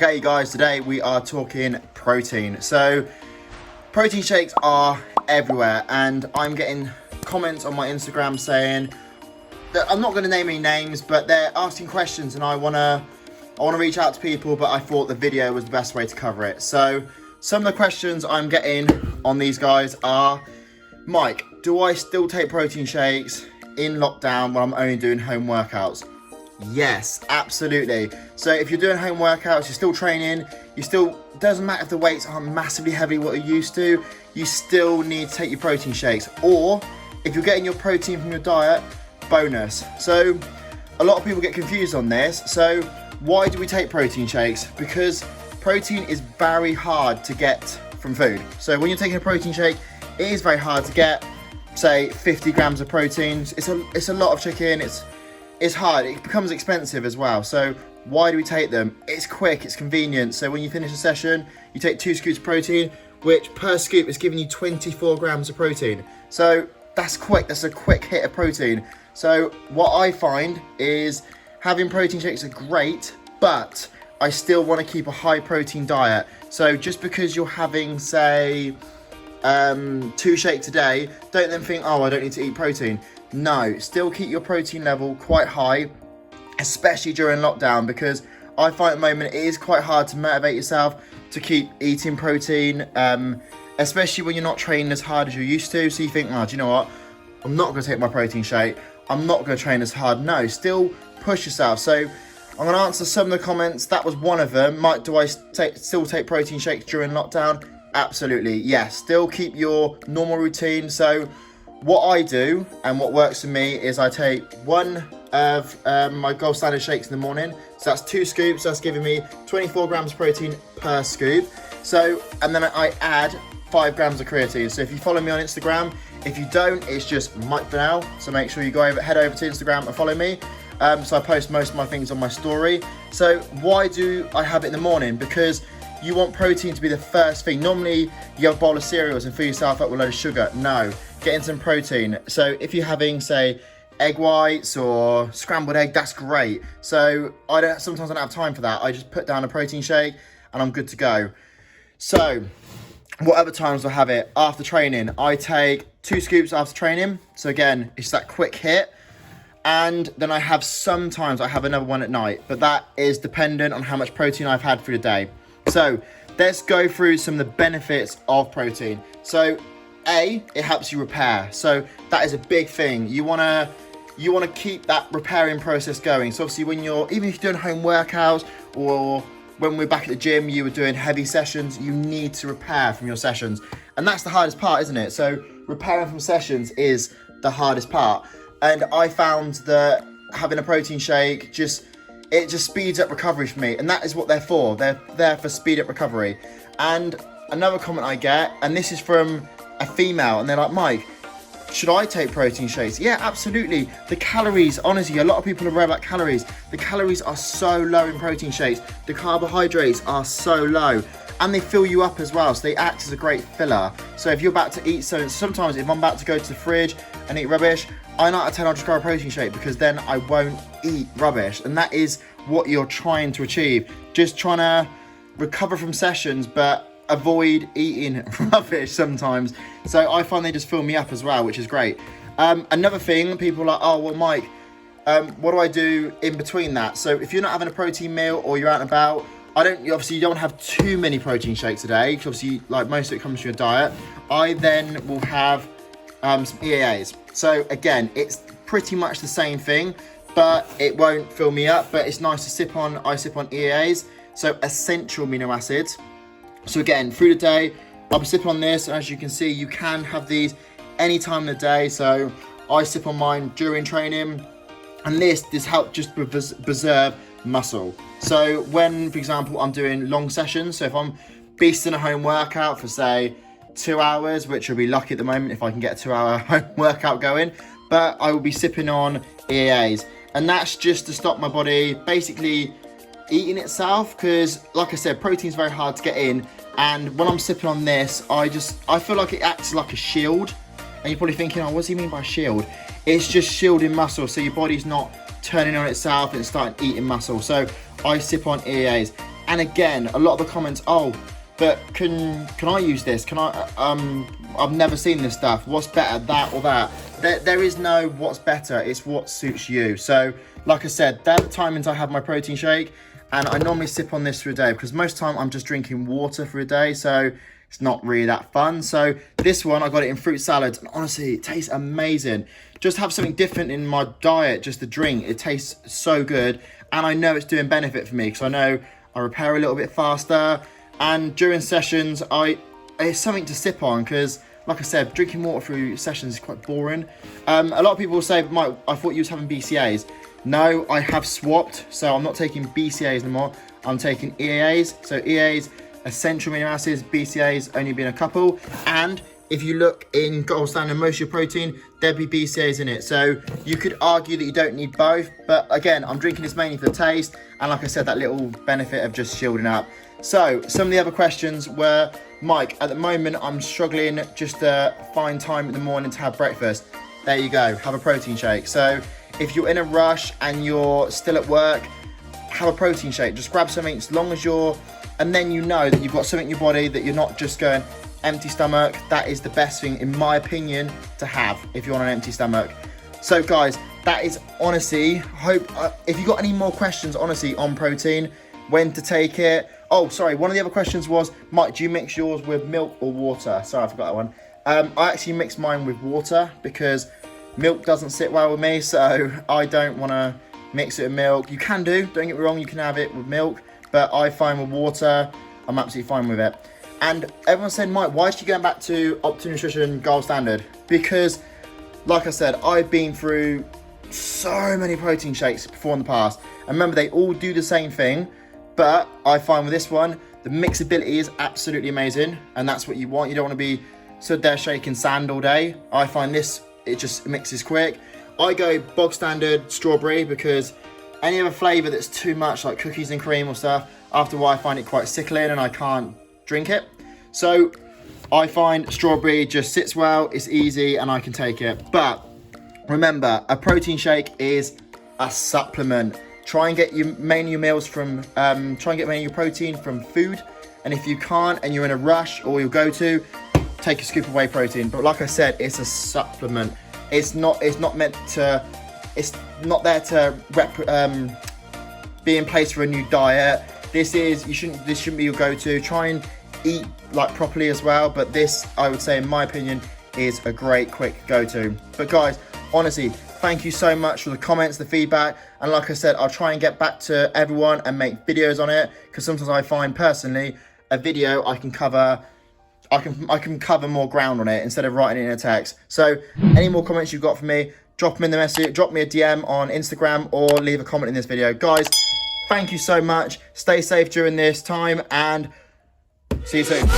Okay guys, today we are talking protein. So protein shakes are everywhere and I'm getting comments on my Instagram saying that I'm not going to name any names, but they're asking questions and I want to reach out to people, but I thought the video was the best way to cover it. So some of the questions I'm getting on these guys are, Mike, do I still take protein shakes in lockdown when I'm only doing home workouts? Yes, absolutely. So if you're doing home workouts, you're still training, doesn't matter if the weights aren't massively heavy what you used to, you still need to take your protein shakes. Or if you're getting your protein from your diet, bonus. So a lot of people get confused on this. So why do we take protein shakes? Because protein is very hard to get from food. So when you're taking a protein shake, it is very hard to get, say, 50 grams of protein. It's a lot of chicken. It's hard. It becomes expensive as well. So why do we take them? It's quick, it's convenient. So when you finish a session, you take 2 scoops of protein, which per scoop is giving you 24 grams of protein. So that's quick, that's a quick hit of protein. So what I find is having protein shakes are great, but I still want to keep a high protein diet. So just because you're having, say, 2 shakes a day, don't then think, oh, I don't need to eat protein. No, still keep your protein level quite high, especially during lockdown, because I find at the moment it is quite hard to motivate yourself to keep eating protein, especially when you're not training as hard as you used to. So you think, oh, do you know what? I'm not going to take my protein shake. I'm not going to train as hard. No, still push yourself. So I'm going to answer some of the comments. That was one of them. Mike, do I still take protein shakes during lockdown? Absolutely, yes. Still keep your normal routine. So what I do and what works for me is I take one of my gold standard shakes in the morning. So that's 2 scoops. That's giving me 24 grams of protein per scoop. So, and then I add 5 grams of creatine. So if you follow me on Instagram, if you don't, it's just Mike Burnell. So make sure you head over to Instagram and follow me. So I post most of my things on my story. So why do I have it in the morning? Because you want protein to be the first thing. Normally you have a bowl of cereals and fill yourself up with a load of sugar. No, get in some protein. So if you're having, say, egg whites or scrambled egg, that's great. So sometimes I don't have time for that. I just put down a protein shake and I'm good to go. So what other times do I have it? After training, I take 2 scoops after training. So again, it's that quick hit. And then sometimes I have another one at night, but that is dependent on how much protein I've had through the day. So let's go through some of the benefits of protein. So A, it helps you repair. So that is a big thing. You wanna keep that repairing process going. So obviously even if you're doing home workouts or when we're back at the gym, you were doing heavy sessions, you need to repair from your sessions. And that's the hardest part, isn't it? So repairing from sessions is the hardest part. And I found that having a protein shake it just speeds up recovery for me. And that is what they're for. They're there for speed up recovery. And another comment I get, and this is from a female, and they're like, Mike, should I take protein shakes? Yeah, absolutely. The calories, honestly, a lot of people are worried about calories. The calories are so low in protein shakes. The carbohydrates are so low. And they fill you up as well, so they act as a great filler. So if you're about to eat, sometimes if I'm about to go to the fridge and eat rubbish, I 9 out of 10 I'll just grab a protein shake because then I won't eat rubbish. And that is what you're trying to achieve. Just trying to recover from sessions, but avoid eating rubbish sometimes. So I find they just fill me up as well, which is great. Another thing, people are like, oh, well, Mike, what do I do in between that? So if you're not having a protein meal or you're out and about, obviously you don't have too many protein shakes a day, because obviously like most of it comes from your diet. I then will have some EAAs. So again, it's pretty much the same thing, but it won't fill me up, but it's nice to sip on. I sip on EAAs, so essential amino acids. So again, through the day, I'll be sipping on this, and as you can see, you can have these any time of the day. So I sip on mine during training, and this helps just preserve muscle. So when, for example, I'm doing long sessions, so if I'm beasting a home workout for, say, 2 hours, which will be lucky at the moment if I can get a 2-hour home workout going, but I will be sipping on EAAs, and that's just to stop my body basically eating itself, because like I said, protein is very hard to get in, and when I'm sipping on this, I feel like it acts like a shield. And you're probably thinking, oh, what does he mean by shield? It's just shielding muscle, so your body's not turning on itself and starting eating muscle. So I sip on EAAs. And again, a lot of the comments, oh, but can I use this? Can I, I've never seen this stuff. What's better, that or that? There is no what's better, it's what suits you. So, like I said, they're the timings I have my protein shake, and I normally sip on this for a day, because most of the time I'm just drinking water for a day, so it's not really that fun. So this one, I got it in fruit salads, and honestly, it tastes amazing. Just have something different in my diet, just the drink. It tastes so good, and I know it's doing benefit for me, because I know I repair a little bit faster, and during sessions, it's something to sip on, because like I said, drinking water through sessions is quite boring. A lot of people will say, Mike, I thought you was having BCAAs. No, I have swapped, so I'm not taking BCAAs anymore. I'm taking EAAs. So EAAs, essential amino acids, BCAAs only been a couple. And if you look in gold standard most of your protein, there'd be BCAAs in it. So you could argue that you don't need both, but again, I'm drinking this mainly for the taste, and like I said, that little benefit of just shielding up. So some of the other questions were, Mike, at the moment I'm struggling just to find time in the morning to have breakfast. There you go, have a protein shake. So if you're in a rush and you're still at work, have a protein shake. Just grab something, as long as you're, and then you know that you've got something in your body, that you're not just going empty stomach. That is the best thing, in my opinion, to have if you're on an empty stomach. So guys, that is honestly, hope, if you got any more questions, honestly, on protein, when to take it. Oh, sorry, one of the other questions was, Mike, do you mix yours with milk or water? Sorry, I forgot that one. I actually mix mine with water, because milk doesn't sit well with me, so I don't want to mix it with milk. You can do, don't get me wrong, you can have it with milk, but I find with water, I'm absolutely fine with it. And everyone said, Mike, why are you going back to Optimum Nutrition Gold Standard? Because, like I said, I've been through so many protein shakes before in the past. And remember, they all do the same thing, but I find with this one, the mixability is absolutely amazing, and that's what you want. You don't want to be stood there shaking sand all day. I find this, it just mixes quick. I go bog standard strawberry, because any other flavour that's too much, like cookies and cream or stuff, after a while I find it quite sickling and I can't drink it. So I find strawberry just sits well, it's easy, and I can take it. But remember, a protein shake is a supplement. Try and get your mainly your meals from, try and get mainly your protein from food. And if you can't and you're in a rush, or you'll go to, take a scoop of whey protein. But like I said, it's a supplement. It's not meant to, it's not there to be in place for a new diet. This shouldn't be your go-to. Try and eat like properly as well. But this, I would say, in my opinion, is a great quick go-to. But guys, honestly, thank you so much for the comments, the feedback, and like I said, I'll try and get back to everyone and make videos on it, because sometimes I find personally a video I can cover more ground on it instead of writing it in a text. So any more comments you've got for me, drop them in the message, drop me a DM on Instagram, or leave a comment in this video. Guys, thank you so much. Stay safe during this time, and see you soon.